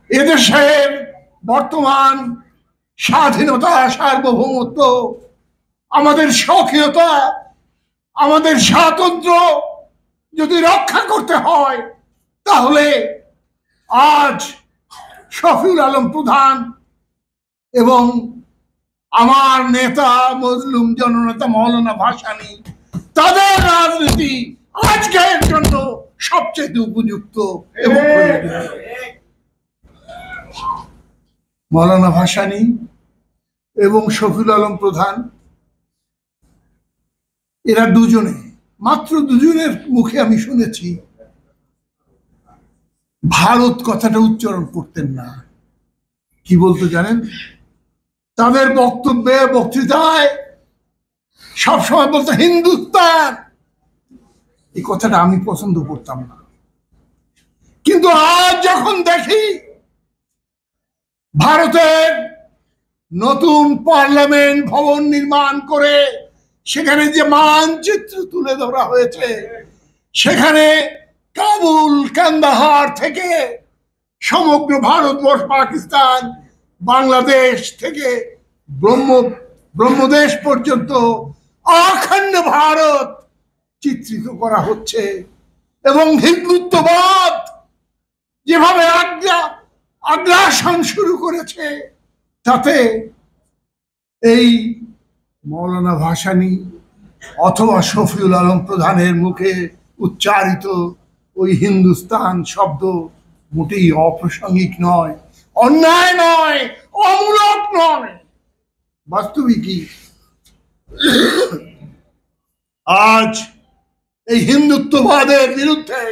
এদেশের বর্তমান স্বাধীনতা, সার্বভৌমত্ব, আমাদের স্বকীয়তা, আমাদের স্বাতন্ত্র্য যদি রক্ষা করতে হয়, তাহলে আজ শফিউল আলম প্রধান এবং আমার নেতা মজলুম জননেতা মাওলানা ভাসানী, তাদের রাজনীতি আজকের জন্য সবচেয়ে উপযুক্ত এবং মাওলানা ভাসানী এবং শফিউল আলম প্রধান, এরা দুজনে, মাত্র দুজনের মুখে আমি শুনেছি ভারত কথাটা উচ্চারণ করতেন না। কি বলতে জানেন? তাদের বক্তব্যে, বক্তৃতায় সবসময় বলতো হিন্দুস্তান। এই কথাটা আমি পছন্দ করতাম না, কিন্তু আজ যখন দেখি ভারতের নতুন পার্লামেন্ট ভবন নির্মাণ করে সেখানে যে মানচিত্র তুলে ধরা হয়েছে, সেখানে কাবুল, কান্দাহার থেকে সমগ্র ভারতবর্ষ, পাকিস্তান, বাংলাদেশ থেকে ব্রহ্মদেশ পর্যন্ত অখণ্ড ভারত চিত্রিত করা হচ্ছে। এবং হিন্দুত্ববাদ যেভাবে আগ্রাসন শুরু করেছে, তাতে এই মাওলানা ভাসানী অথবা শফিউল আলম প্রধানের মুখে উচ্চারিত ওই হিন্দুস্তান শব্দ মোটেই অপ্রাসঙ্গিক নয়, অন্যায় নয়, অমূলক নয়, বাস্তবিকই। আজ এই হিন্দুত্ববাদের বিরুদ্ধে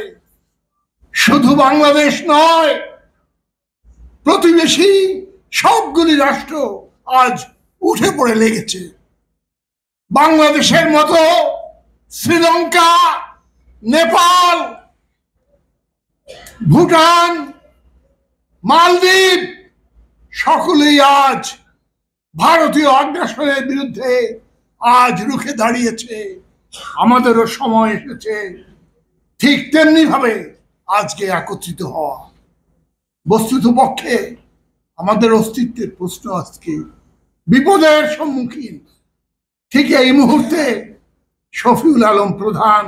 শুধু বাংলাদেশ নয়, প্রতিবেশী সবগুলি রাষ্ট্র আজ উঠে পড়ে লেগেছে। বাংলাদেশের মতো শ্রীলঙ্কা, নেপাল, ভুটান, মালদ্বীপ সকলেই আজ ভারতীয় আগ্রাসনের বিরুদ্ধে আজ রুখে দাঁড়িয়েছে। আমাদেরও সময় এসেছে ঠিক তেমনি ভাবে আজকে একত্রিত হওয়া। বস্তুত পক্ষে আমাদের অস্তিত্বের প্রশ্ন আজকে বিপদের সম্মুখীন। ঠিক এই মুহূর্তে শফিউল আলম প্রধান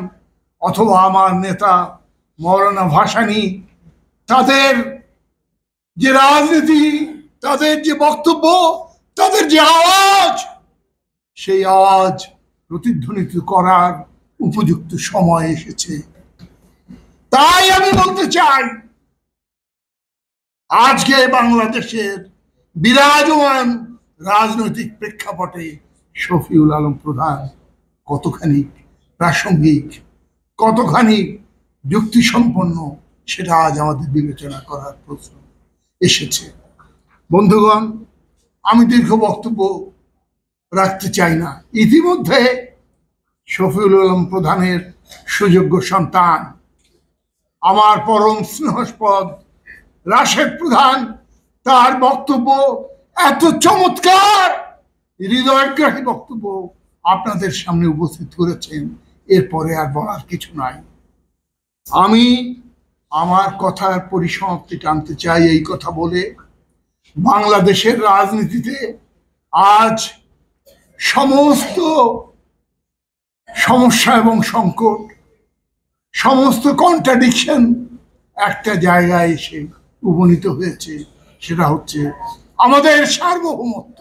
অথবা আমার নেতা মাওলানা ভাসানী, তাদের যে রাজনীতি, তাদের যে বক্তব্য, তাদের যে আওয়াজ, সেই আওয়াজ প্রতিধ্বনিত করার উপযুক্ত সময় এসেছে। তাই আমি বলতে চাই, আজকে বাংলাদেশের বিরাজমান রাজনৈতিক প্রেক্ষাপটে শফিউল আলম প্রধান কতখানি প্রাসঙ্গিক, কতখানি যুক্তিসম্পন্ন, সেটা আজ আমাদের বিবেচনা করার প্রশ্ন এসেছে। বন্ধুগণ, আমি দীর্ঘ বক্তব্য রাখতে চাই না। ইতিমধ্যে শফিউল আলম প্রধানের সুযোগ্য সন্তান, আমার পরম স্নেহস্পদ রাশেদ প্রধান, তার বক্তব্য এত চমৎকার, হৃদয়গ্রাহী বক্তব্য আপনাদের সামনে উপস্থিত করেছেন। এরপরে আর বলার কিছু নাই। আমি আমার কথার পরিসমাপ্তি টানতে চাই এই কথা বলে, বাংলাদেশের রাজনীতিতে আজ সমস্ত সমস্যা এবং সংকট, সমস্ত কন্ট্রাডিকশন একটা জায়গায় এসে উপনীত হয়েছে। সেটা হচ্ছে আমাদের সার্বভৌমত্ব।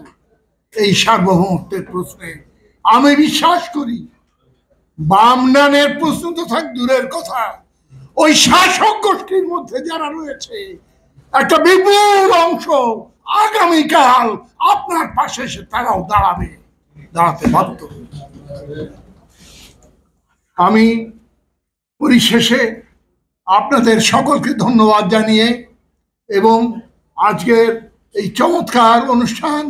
এই সার্বভৌমত্বের প্রশ্নে আমি বিশ্বাস করি বাম ডানের প্রশ্ন তো থাক দূরের কথা, ওই শাসক গোষ্ঠীর মধ্যে যারা রয়েছে একটা বিপুল অংশ আগামীকাল আপনার পাশে এসে তারাও দাঁড়াতে বাধ্য। আমি পরিশেষে আপনাদের সকলকে ধন্যবাদ জানিয়ে এবং আজকের এই চমৎকার অনুষ্ঠান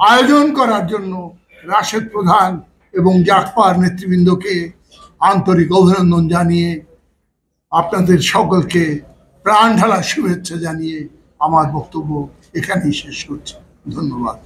আয়োজন করার জন্য রাশেদ প্রধান এবং জাগপার নেতৃবৃন্দকে আন্তরিক অভিনন্দন জানিয়ে আপনাদের সকলকে প্রাণ ঢালা শুভেচ্ছা জানিয়ে আমার বক্তব্য এখানেই শেষ করছি। ধন্যবাদ।